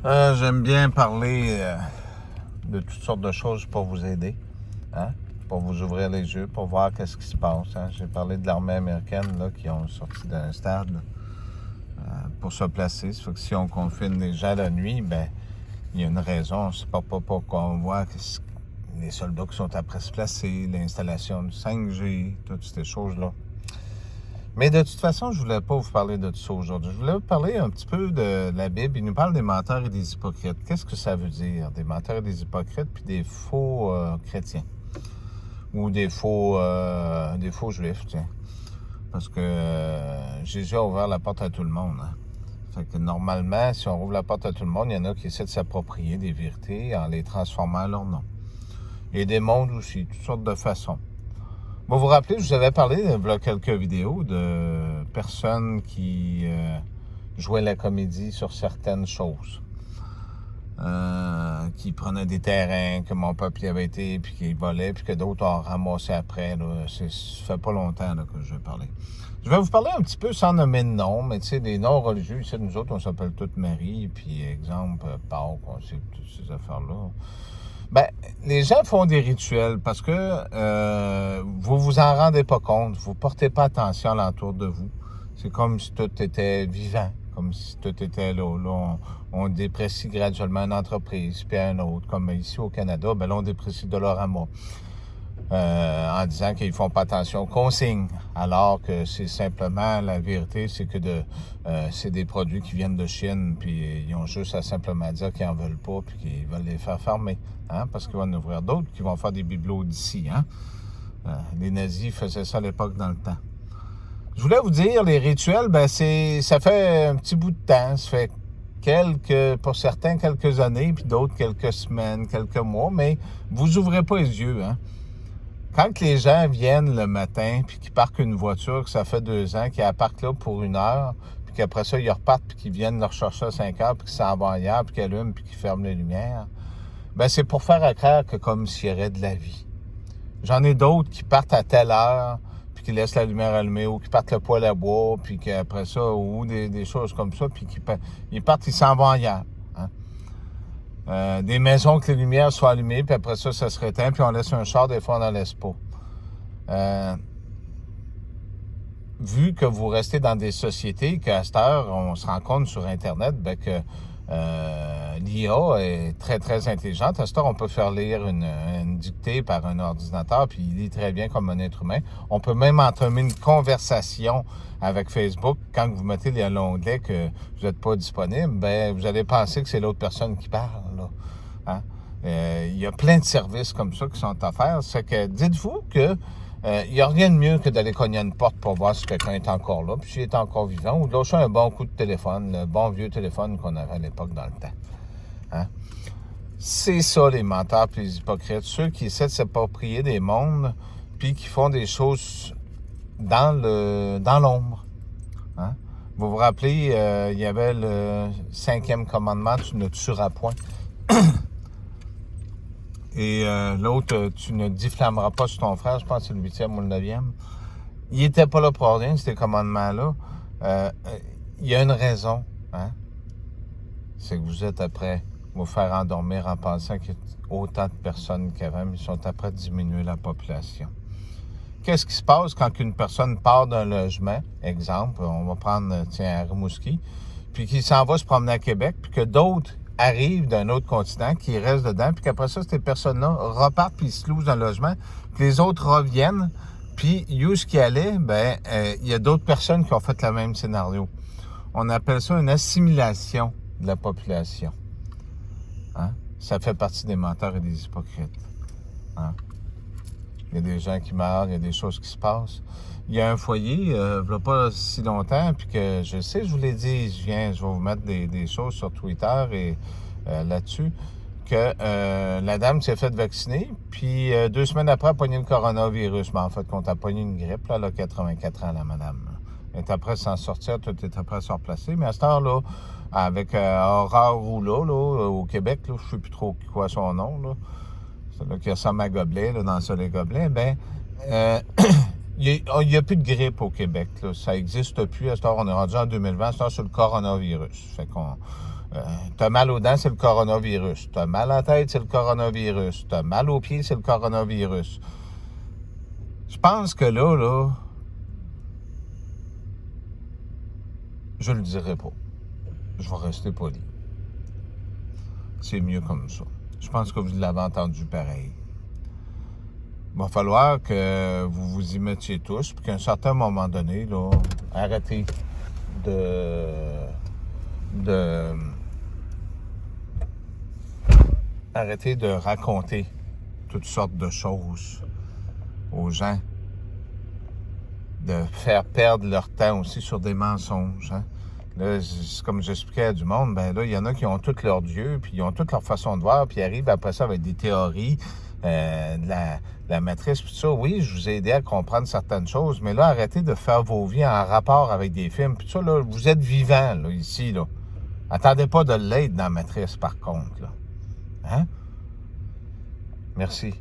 J'aime bien parler de toutes sortes de choses pour vous aider, hein? Pour vous ouvrir les yeux, pour voir qu'est-ce qui se passe. Hein? J'ai parlé de l'armée américaine là, qui ont sorti d'un stade pour se placer. Ça fait que si on confine les gens la nuit, ben il y a une raison. C'est pas pour qu'on voit que les soldats qui sont après se placer, l'installation de 5G, toutes ces choses-là. Mais de toute façon, je voulais pas vous parler de tout ça aujourd'hui. Je voulais vous parler un petit peu de la Bible. Il nous parle des menteurs et des hypocrites. Qu'est-ce que ça veut dire, des menteurs et des hypocrites, puis des faux chrétiens? Ou des faux juifs, tiens. Parce que Jésus a ouvert la porte à tout le monde. Hein? Fait que normalement, si on ouvre la porte à tout le monde, il y en a qui essaient de s'approprier des vérités en les transformant à leur nom. Et des mondes aussi, toutes sortes de façons. Vous vous rappelez, je vous avais parlé il y a quelques vidéos de personnes qui jouaient la comédie sur certaines choses. Qui prenaient des terrains que mon peuple y avait été, puis qui volaient, puis que d'autres ont ramassé après. Là. Ça fait pas longtemps là, que je vais parler. Je vais vous parler un petit peu sans nommer de nom, mais tu sais, des noms religieux. Ici, nous autres, on s'appelle toutes Marie, puis exemple, Pâques, on sait toutes ces affaires-là. Ben, les gens font des rituels parce que vous vous en rendez pas compte, vous portez pas attention alentour de vous. C'est comme si tout était vivant, comme si tout était là. Là, on déprécie graduellement une entreprise, puis une autre. Comme ici au Canada, ben là, on déprécie Dollarama. En disant qu'ils font pas attention aux consignes, alors que c'est simplement, la vérité, c'est que c'est des produits qui viennent de Chine, puis ils ont juste à simplement dire qu'ils en veulent pas, puis qu'ils veulent les faire fermer, hein, parce qu'ils vont en ouvrir d'autres qui vont faire des bibelots d'ici, hein. Les nazis faisaient ça à l'époque dans le temps. Je voulais vous dire, les rituels, ben ça fait un petit bout de temps, ça fait pour certains, quelques années, puis d'autres, quelques semaines, quelques mois, mais vous ouvrez pas les yeux, hein. Quand les gens viennent le matin, puis qu'ils parquent une voiture, que ça fait 2 ans, qu'ils la parquent là pour 1 heure, puis qu'après ça, ils repartent, puis qu'ils viennent leur chercher à 5 heures, puis qu'ils s'en vont ailleurs, puis qu'ils allument, puis qu'ils ferment les lumières, ben c'est pour faire à croire que comme s'il y aurait de la vie. J'en ai d'autres qui partent à telle heure, puis qui laissent la lumière allumée, ou qui partent le poêle à bois, puis qu'après ça, ou des choses comme ça, puis ils partent, ils s'en vont ailleurs. Hein? Des maisons que les lumières soient allumées, puis après ça, ça se réteint, puis on laisse un char, des fois, on n'en laisse pas. Vu que vous restez dans des sociétés qu'à cette heure, on se rend compte sur Internet ben, que l'IA est très, très intelligente. À cette heure, on peut faire lire une dictée par un ordinateur, puis il lit très bien comme un être humain. On peut même entamer une conversation avec Facebook. Quand vous mettez l'onglet que vous n'êtes pas disponible, ben vous allez penser que c'est l'autre personne qui parle. Là. Hein? Il y a plein de services comme ça qui sont offerts. C'est que dites-vous que il n'y a rien de mieux que d'aller cogner à une porte pour voir si quelqu'un est encore là, puis s'il est encore vivant, ou de lâcher un bon coup de téléphone, le bon vieux téléphone qu'on avait à l'époque dans le temps. Hein? C'est ça, les menteurs et les hypocrites. Ceux qui essaient de s'approprier des mondes, puis qui font des choses dans l'ombre. Hein? Vous vous rappelez, il y avait le 5e commandement, tu ne tueras point. Et l'autre, tu ne difflameras pas sur ton frère, je pense que c'est le 8e ou le 9e. Il n'était pas là pour rien, ces commandements-là. Il y a une raison, hein? C'est que vous êtes après vous faire endormir en pensant qu'il y a autant de personnes qu'avant, mais ils sont après de diminuer la population. Qu'est-ce qui se passe quand une personne part d'un logement, exemple, on va prendre, à Rimouski, puis qu'il s'en va se promener à Québec, puis que d'autres arrivent d'un autre continent, qui restent dedans, puis qu'après ça, ces personnes-là repartent, puis ils se louent dans le logement, puis les autres reviennent, puis où ce qui allait, ben, il y a d'autres personnes qui ont fait le même scénario. On appelle ça une assimilation de la population. Hein? Ça fait partie des menteurs et des hypocrites. Hein? Il y a des gens qui meurent, il y a des choses qui se passent. Il y a un foyer, il n'y a pas si longtemps, puis que je sais, je vous l'ai dit, je vais vous mettre des choses sur Twitter et là-dessus, que la dame s'est faite vacciner, puis 2 semaines après, elle a pogné le coronavirus. Mais en fait, quand elle a pogné une grippe, là, elle a 84 ans, la madame. Elle est après s'en sortir, tout est après s'en replacer. Mais à cette heure-là, avec Aurore Roula, là, au Québec, là, je ne sais plus trop quoi son nom, là, c'est là qui ressemble à Gobelet, là, dans ça, les gobelets, ben, il n'y a plus de grippe au Québec. Là. Ça n'existe plus. À cette heure, on est rendu en 2020. À cette heure, sur le coronavirus. Fait qu'on T'as mal aux dents, c'est le coronavirus. T'as mal à la tête, c'est le coronavirus. T'as mal aux pieds, c'est le coronavirus. Je pense que là, je le dirai pas. Je vais rester poli. C'est mieux comme ça. Je pense que vous l'avez entendu pareil. Il va falloir que vous vous y mettiez tous, puis qu'à un certain moment donné, là, arrêtez arrêtez de raconter toutes sortes de choses aux gens, de faire perdre leur temps aussi sur des mensonges. Hein? Là, comme j'expliquais à du monde, ben là, il y en a qui ont tous leurs dieux, puis ils ont toute leur façon de voir, puis ils arrivent après ça avec des théories de la matrice, puis tout ça. Oui, je vous ai aidé à comprendre certaines choses, mais là, arrêtez de faire vos vies en rapport avec des films, puis tout ça, là, vous êtes vivant, là, ici, là. Attendez pas de l'aide dans la matrice, par contre, là. Hein? Merci.